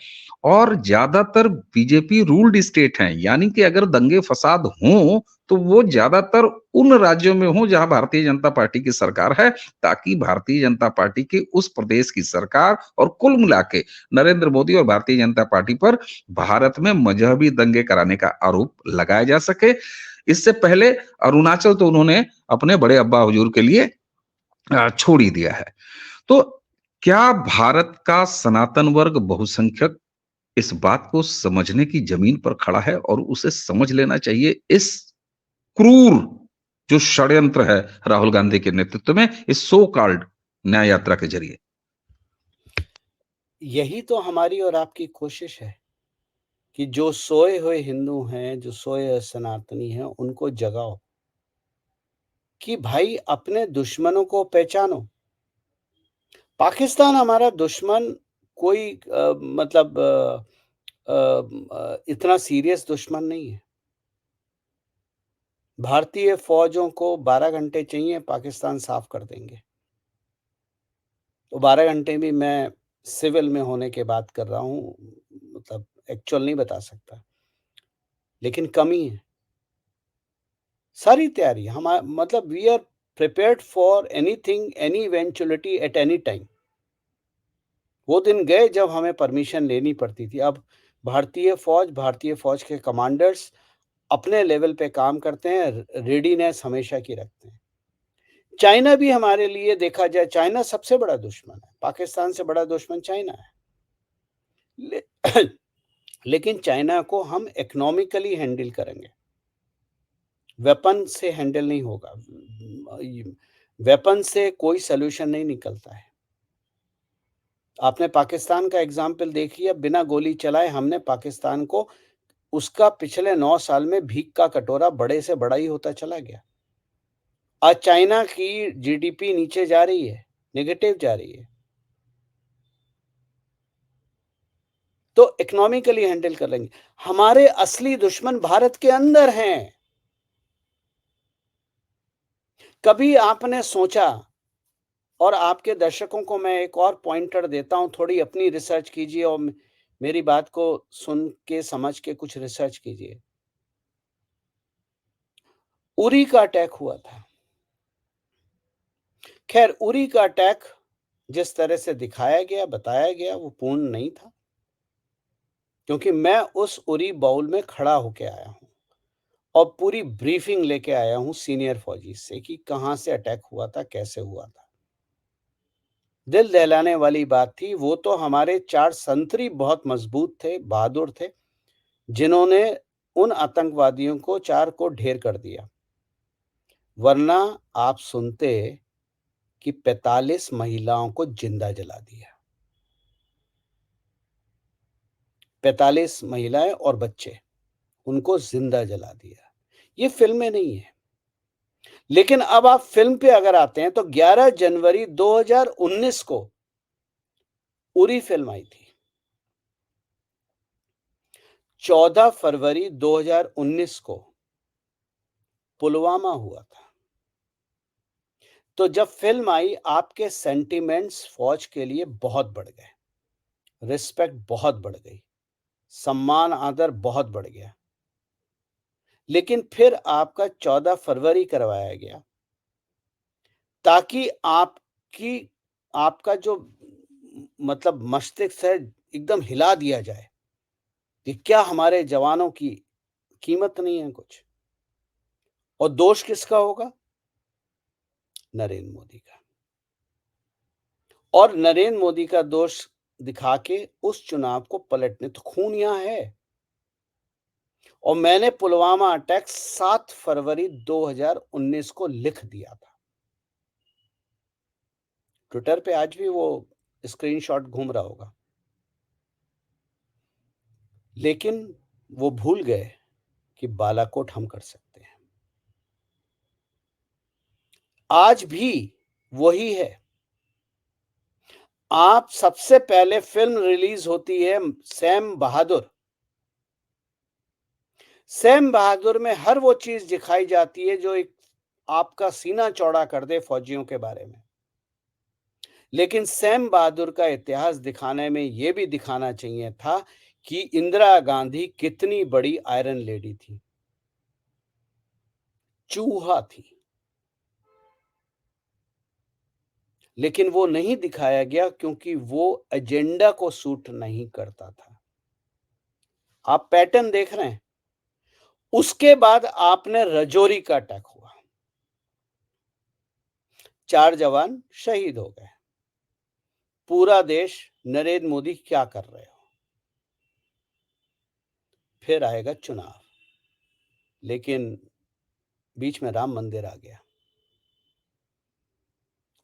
और ज़्यादातर बीजेपी रूल्ड स्टेट हैं, यानी कि अगर दंगे-फसाद हों, तो वो ज़्यादातर उन राज्यों में हों, जहाँ भारतीय जनता पार्टी की सरकार है, ताकि भारतीय जनता पार्टी के उस प्रदेश की सरकार और कुल मिला के नरेंद्र मोदी और भारतीय जनता पार्टी पर भारत में मजहबी दंगे कराने का आरोप लगाया जा सके। इससे पहले अरुणाचल तो उन्होंने अपने बड़े अब्बा हुजूर के लिए छोड़ ही दिया है। तो क्या भारत का सनातन वर्ग बहुसंख्यक इस बात को समझने की जमीन पर खड़ा है और उसे समझ लेना चाहिए इस क्रूर जो षड्यंत्र है राहुल गांधी के नेतृत्व में इस सो कॉल्ड न्याय यात्रा के जरिए? यही तो हमारी और आपकी कोशिश है कि जो सोए हुए हिंदू हैं, जो सोए हुए सनातनी हैं, उनको जगाओ कि भाई अपने दुश्मनों को पहचानो। पाकिस्तान हमारा दुश्मन कोई मतलब इतना सीरियस दुश्मन नहीं है। भारतीय फ़ौजों को 12 घंटे चाहिए, पाकिस्तान साफ़ कर देंगे। तो 12 घंटे भी मैं सिविल में होने की बात कर रहा हूँ, मतलब एक्चुअल नहीं बता सकता, लेकिन कमी है। सारी तैयारी हमा मतलब we are prepared for anything, any eventuality at any time. वो दिन गए जब हमें परमिशन लेनी पड़ती थी। अब भारतीय फ़ौज के कमांडर्स अपने लेवल पे काम करते हैं, रेडीनेस हमेशा की रखते हैं। चाइना भी हमारे लिए देखा जाए, चाइना सबसे बड़ा दुश्मन है, पाकिस्तान से बड़ा दुश्मन चाइना है। ले लेकिन चाइना को हम इकोनॉमिकली हैंडल करेंगे, वेपन से हैंडल नहीं होगा। वेपन से कोई सॉल्यूशन नहीं निकलता है। आपने पाकिस्तान का एग्ज़ाम्पल देख लिया, बिना गोली चलाए हमने पाकिस्तान को उसका पिछले 9 साल में भीख का कटोरा बड़े से बड़ा ही होता चला गया। आज चाइना की जीडीपी नीचे जा रही है, नेगेटिव जा रही है। तो इकोनॉमिकली हैंडल कर लेंगे। हमारे असली दुश्मन भारत के अंदर हैं। कभी आपने सोचा, और आपके दर्शकों को मैं एक और पॉइंटर देता हूं, थोड़ी अपनी रिसर्च कीजिए और मेरी बात को सुन के समझ के कुछ रिसर्च कीजिए। उरी का अटैक हुआ था। खैर, उरी का अटैक जिस तरह से दिखाया गया, बताया गया, वो पूर्ण नहीं था, क्योंकि मैं उस उरी बाउल में खड़ा होके आया हूं और पूरी ब्रीफिंग लेके आया हूं सीनियर फौजी से कि कहां से अटैक हुआ था, कैसे हुआ था। दिल दहलाने वाली बात थी। वो तो हमारे 4 संतरी बहुत मजबूत थे, बहादुर थे, जिन्होंने उन आतंकवादियों को 4 को ढेर कर दिया। वरना आप सुनते कि 45 महिलाओं को जिंदा जला दिया। 45 महिलाएं और बच्चे, उनको जिंदा जला दिया। ये फ़िल्में नहीं है। लेकिन अब आप फ़िल्म पे अगर आते हैं तो 11 जनवरी 2019 को उरी फ़िल्म आई थी। 14 फरवरी 2019 को पुलवामा हुआ था। तो जब फ़िल्म आई, आपके सेंटिमेंट्स फ़ौज के लिए बहुत बढ़ गए, रिस्पेक्ट बहुत बढ़ गई, सम्मान आदर बहुत बढ़ गया। लेकिन फिर आपका 14 फरवरी करवाया गया, ताकि आपका जो मतलब मस्तिष्क है, एकदम हिला दिया जाए कि क्या हमारे जवानों की कीमत नहीं है कुछ। और दोष किसका होगा? नरेंद्र मोदी का। और नरेंद्र मोदी का दोष दिखा के उस चुनाव को पलटने, तो खून यहाँ है। और मैंने पुलवामा अटैक 7 फरवरी 2019 को लिख दिया था। ट्विटर पे आज भी वो स्क्रीनशॉट घूम रहा होगा। लेकिन वो भूल गए कि बालाकोट हम कर सकते हैं। आज भी वही है। आप सबसे पहले फिल्म रिलीज होती है सैम बहादुर। सैम बहादुर में हर वो चीज दिखाई जाती है जो एक आपका सीना चौड़ा कर दे फौजियों के बारे में। लेकिन सैम बहादुर का इतिहास दिखाने में यह भी दिखाना चाहिए था कि इंदिरा गांधी कितनी बड़ी आयरन लेडी थी, चूहा थी। लेकिन वो नहीं दिखाया गया क्योंकि वो एजेंडा को सूट नहीं करता था। आप पैटर्न देख रहे हैं। उसके बाद आपने रजौरी का अटैक हुआ, 4 जवान शहीद हो गए। पूरा देश नरेंद्र मोदी क्या कर रहे हो। फिर आएगा चुनाव, लेकिन बीच में राम मंदिर आ गया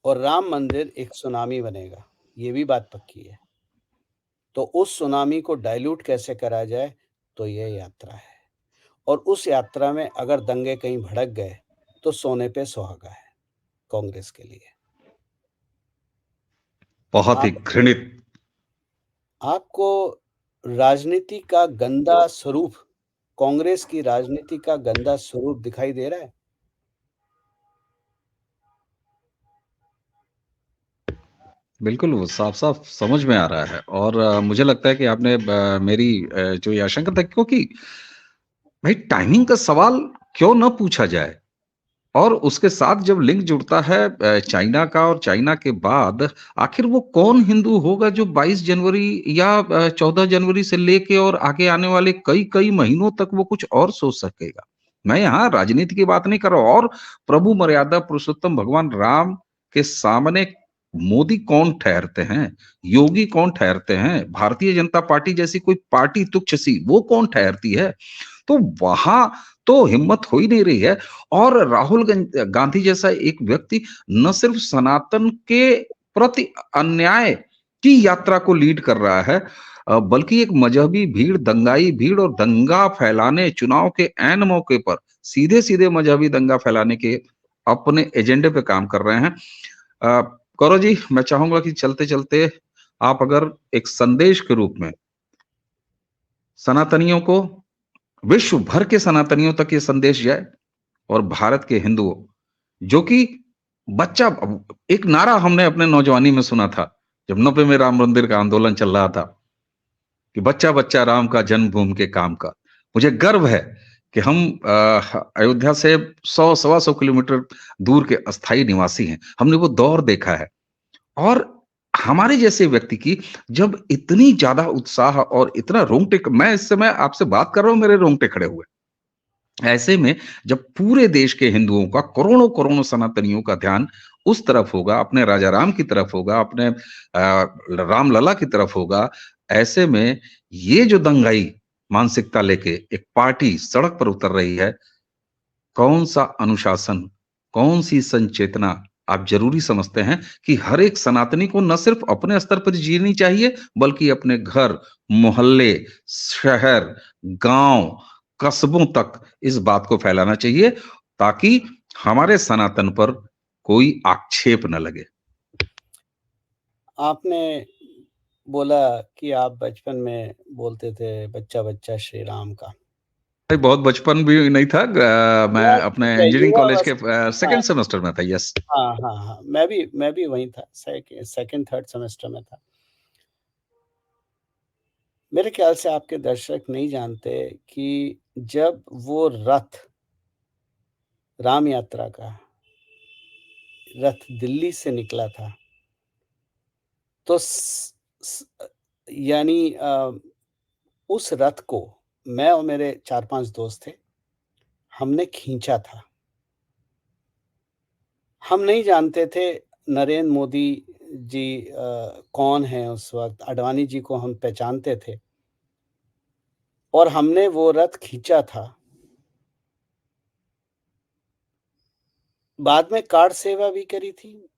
और राम मंदिर एक सुनामी बनेगा, ये भी बात पक्की है। तो उस सुनामी को डाइल्यूट कैसे करा जाए, तो ये यात्रा है। और उस यात्रा में अगर दंगे कहीं भड़क गए तो सोने पे सुहागा है कांग्रेस के लिए। बहुत ही आपको घृणित। आपको राजनीति का गंदा स्वरूप, कांग्रेस की राजनीति का गंदा स्वरूप दिखाई दे रहा है। बिल्कुल, वो साफ-साफ समझ में आ रहा है और मुझे लगता है कि आपने मेरी जो ये आशंका था, क्योंकि भाई टाइमिंग का सवाल क्यों ना पूछा जाए? और उसके साथ जब लिंक जुड़ता है चाइना का, और चाइना के बाद आखिर वो कौन हिंदू होगा जो 22 जनवरी या 14 जनवरी से लेके और आगे आने वाले कई-कई महीनों तक वो कुछ और सोच सकेगा? मैं यहाँ राजनीति की बात नहीं कर रहा हूँ, और प्रभु मर्यादा पुरुषोत्तम भगवान राम के सामने मोदी कौन ठहरते हैं? योगी कौन ठहरते हैं? भारतीय जनता पार्टी जैसी कोई पार्टी तुच्छ-सी, वो कौन ठहरती है? तो वहां तो हिम्मत हो ही नहीं रही है। और राहुल गांधी जैसा एक व्यक्ति न सिर्फ सनातन के प्रति अन्याय की यात्रा को लीड कर रहा है, बल्कि एक मजहबी भीड़, दंगाई भीड़, और दंगा फैलाने, चुनाव के ऐन मौके पर सीधे सीधे मजहबी दंगा फैलाने के अपने एजेंडे पे काम कर रहे हैं। गौरव जी, मैं चाहूंगा कि चलते चलते आप अगर एक संदेश के रूप में सनातनियों को, विश्व भर के सनातनियों तक ये संदेश जाए, और भारत के हिंदुओं, जो कि बच्चा, एक नारा हमने अपने नौजवानी में सुना था जब 90 में राम मंदिर का आंदोलन चल रहा था, कि बच्चा बच्चा राम का, जन्मभूमि के काम का। मुझे गर्व है कि हम अयोध्या से 100 सवा 100 किलोमीटर दूर के अस्थाई निवासी हैं। हमने वो दौर देखा है, और हमारे जैसे व्यक्ति की जब इतनी ज्यादा उत्साह और इतना रोंगटे, मैं इस समय आपसे बात कर रहा हूं, मेरे रोंगटे खड़े हुए। ऐसे में जब पूरे देश के हिंदुओं का, करोड़ों करोड़ों सनातनियों का ध्यान उस तरफ होगा, अपने राजा राम की तरफ होगा, अपने रामलला की तरफ होगा, ऐसे में ये जो दंगाई मानसिकता लेके एक पार्टी सड़क पर उतर रही है, कौन सा अनुशासन, कौन सी संचेतना आप जरूरी समझते हैं कि हर एक सनातनी को न सिर्फ अपने स्तर पर जीनी चाहिए, बल्कि अपने घर, मोहल्ले, शहर, गांव, कस्बों तक इस बात को फैलाना चाहिए, ताकि हमारे सनातन पर कोई आक्षेप न लगे। आपने बोला कि आप बचपन में बोलते थे बच्चा बच्चा श्री राम का। भाई बहुत बचपन भी नहीं था, मैं या अपने ठीक है, इंजीनियरिंग कॉलेज के हाँ, सेकंड सेमेस्टर में था। यस। हाँ, हाँ, हाँ, मैं भी वहीं था, सेकंड थर्ड सेमेस्टर में था। मेरे ख्याल से आपके दर्शक नहीं जानते कि जब वो रथ, राम यात्रा का रथ दिल्ली से निकला था, तो यानी उस रथ को मैं और मेरे 4-5 दोस्त थे, हमने खींचा था। हम नहीं जानते थे नरेंद्र मोदी जी कौन हैं उस वक़्त, अडवाणी जी को हम पहचानते थे और हमने वो रथ खींचा था। बाद में कार सेवा भी करी थी,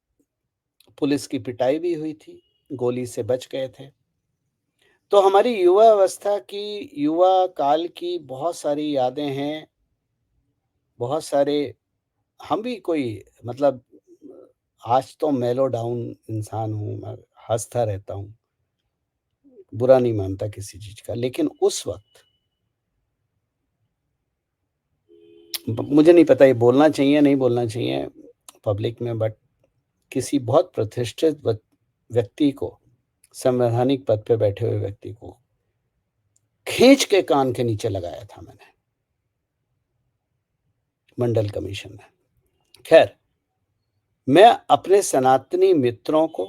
पुलिस की पिटाई भी हुई थी, गोली से बच गए थे। तो हमारी युवा अवस्था की, युवा काल की बहुत सारी यादें हैं, बहुत सारे हम भी कोई मतलब आज तो मेलो डाउन इंसान हूँ, मैं हँसता रहता हूँ, बुरा नहीं मानता किसी चीज़ का। लेकिन उस वक़्त मुझे नहीं पता ये बोलना चाहिए या नहीं बोलना चाहिए पब्लिक में, बट किसी बहुत प्रतिष्ठित व्यक्ति को, संवैधानिक पद पे बैठे हुए व्यक्ति को खींच के कान के नीचे लगाया था मैंने, मंडल कमीशन में। खैर, मैं अपने सनातनी मित्रों को,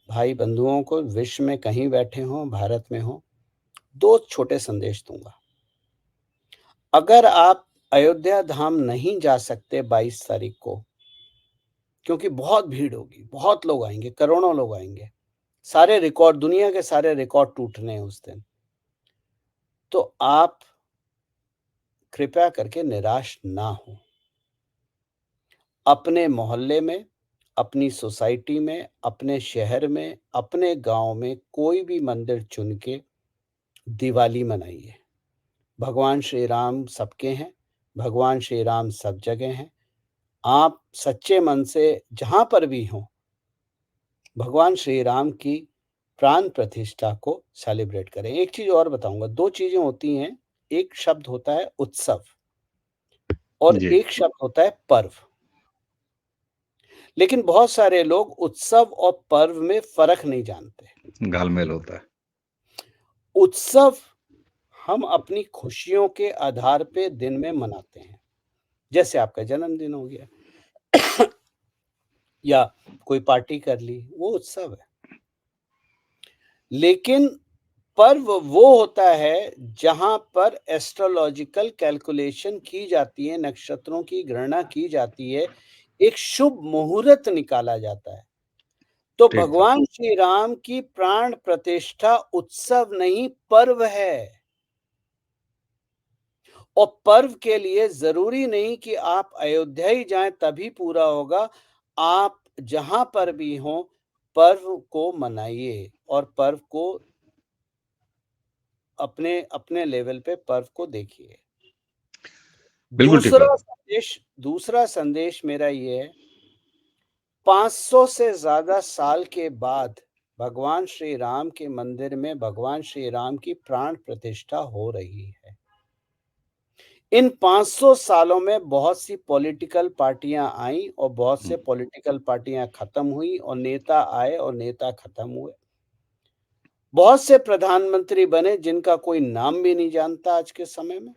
भाई बंधुओं को, विश्व में कहीं बैठे हों, भारत में हों, 2 छोटे संदेश दूँगा। अगर आप अयोध्या धाम नहीं जा सकते 22 तारीख को, क्योंकि बहुत भीड़ होगी, बहुत लोग आएँगे, करोड़ों लोग आएँगे। सारे रिकॉर्ड, दुनिया के सारे रिकॉर्ड टूटने हैं उस दिन। तो आप कृपया करके निराश ना हों। अपने मोहल्ले में, अपनी सोसाइटी में, अपने शहर में, अपने गाँव में कोई भी मंदिर चुन के दिवाली मनाइए। भगवान श्री राम सबके हैं, भगवान श्री राम सब जगह हैं। आप सच्चे मन से जहाँ पर भी हों, भगवान श्री राम की प्राण प्रतिष्ठा को सेलिब्रेट करें। एक चीज़ और बताऊँगा, 2 चीज़ें होती हैं, एक शब्द होता है उत्सव और जी, एक शब्द होता है पर्व। लेकिन बहुत सारे लोग उत्सव और पर्व में फ़र्क नहीं जानते। घालमेल होता है। उत्सव हम अपनी खुशियों के आधार पे दिन में मनाते हैं। जैसे आपका जन्मदिन हो गया या कोई पार्टी कर ली, वो उत्सव है। लेकिन पर्व वो होता है जहाँ पर एस्ट्रोलॉजिकल कैलकुलेशन की जाती है, नक्षत्रों की गणना की जाती है, एक शुभ मुहूर्त निकाला जाता है। तो ठीक है। भगवान श्री राम की प्राण प्रतिष्ठा उत्सव नहीं, पर्व है। और पर्व के लिए ज़रूरी नहीं कि आप अयोध्या ही जाएँ तभी पूरा होगा। आप जहाँ पर भी हों, पर्व को मनाइए और पर्व को अपने अपने लेवल पे पर्व को देखिए। बिल्कुल ठीक बात। दूसरा संदेश मेरा ये है, 500 से ज़्यादा साल के बाद भगवान श्री राम के मंदिर में भगवान श्री राम की प्राण प्रतिष्ठा हो रही है। इन 500 सालों में बहुत सी पॉलिटिकल पार्टियां आईं और बहुत हुँ, से पॉलिटिकल पार्टियां खत्म हुई और नेता आए और नेता खत्म हुए। बहुत से प्रधानमंत्री बने जिनका कोई नाम भी नहीं जानता आज के समय में।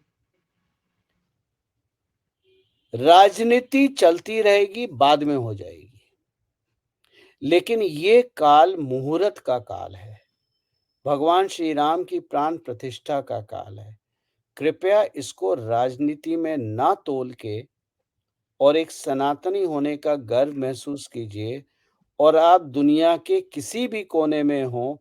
राजनीति चलती रहेगी, बाद में हो जाएगी। लेकिन ये काल मुहूर्त का काल है। भगवान श्री राम की प्राण प्रतिष्ठा का काल है। कृपया इसको राजनीति में ना तोल के और एक सनातनी होने का गर्व महसूस कीजिए और आप दुनिया के किसी भी कोने में हों,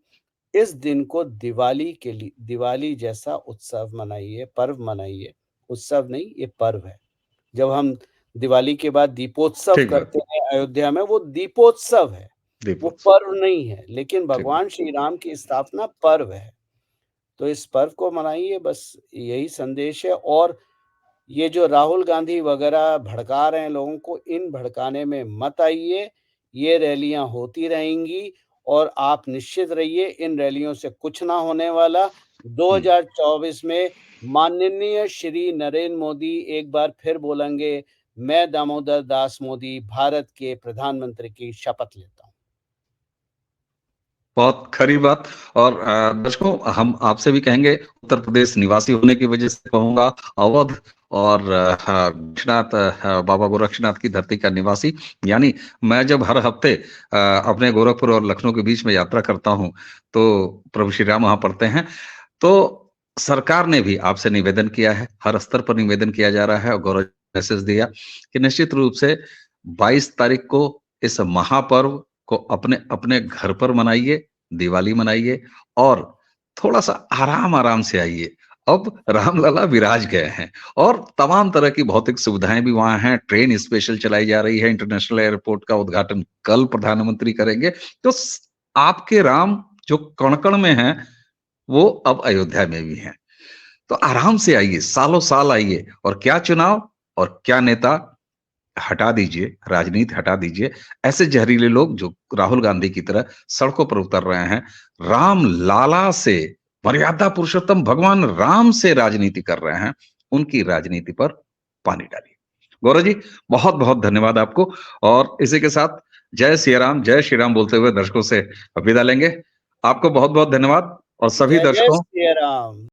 इस दिन को दिवाली के लिए दिवाली जैसा उत्सव मनाइए, पर्व मनाइए। उत्सव नहीं, ये पर्व है। जब हम दिवाली के बाद दीपोत्सव ठीक बात। करते हैं अयोध्या में, वो दीपोत्सव है, वो दीपोत्सव, पर्व नहीं है। लेकिन ठीक बात। भगवान श्री राम की स्थापना पर्व है। तो इस पर्व को मनाइए, बस यही संदेश है। और ये जो राहुल गांधी वगैरह भड़का रहे हैं लोगों को, इन भड़काने में मत आइए। ये रैलियां होती रहेंगी और आप निश्चित रहिए इन रैलियों से कुछ ना होने वाला। हुँ, 2024 में माननीय श्री नरेंद्र मोदी एक बार फिर बोलेंगे, मैं दामोदर दास मोदी भारत के प्रधानमंत्री की शपथ लेता हूँ। बहुत खरी बात। और दर्शकों, हम आपसे भी कहेंगे, उत्तर प्रदेश निवासी होने की वजह से कहूँगा, अवध और गोरक्षनाथ, बाबा गोरक्षनाथ की धरती का निवासी। यानी मैं जब हर हफ्ते अपने गोरखपुर और लखनऊ के बीच में यात्रा करता हूँ, तो प्रभु श्री राम वहाँ पढ़ते हैं। तो सरकार ने भी आपसे निवेदन किया है, हर स्तर पर निवेदन किया जा रहा है और गौरव मैसेज दिया कि निश्चित रूप से 22 तारीख को इस महापर्व को अपने अपने घर पर मनाइए, दिवाली मनाइए और थोड़ा-सा आराम-आराम से आइए। अब रामलला विराज गए हैं और तमाम तरह की भौतिक सुविधाएँ भी वहाँ हैं, ट्रेन स्पेशल चलाई जा रही है, इंटरनेशनल एयरपोर्ट का उद्घाटन कल प्रधानमंत्री करेंगे। तो स आपके राम जो कण-कण में हैं, वो अब अयोध्या में भी हैं। तो आराम से आइए, सालों-साल आइए और क्या चुनाव और क्या नेता हटा दीजिए, राजनीति हटा दीजिए। ऐसे जहरीले लोग जो राहुल गांधी की तरह सड़कों पर उतर रहे हैं, राम लाला से, मर्यादा पुरुषोत्तम भगवान राम से राजनीति कर रहे हैं, उनकी राजनीति पर पानी डालिए। गौरव जी, बहुत-बहुत धन्यवाद आपको और इसी के साथ जय श्री राम बोलते हुए दर्शकों से विदा लेंगे। आपको बहुत-बहुत धन्यवाद और सभी जय जय दर्शकों श्री राम।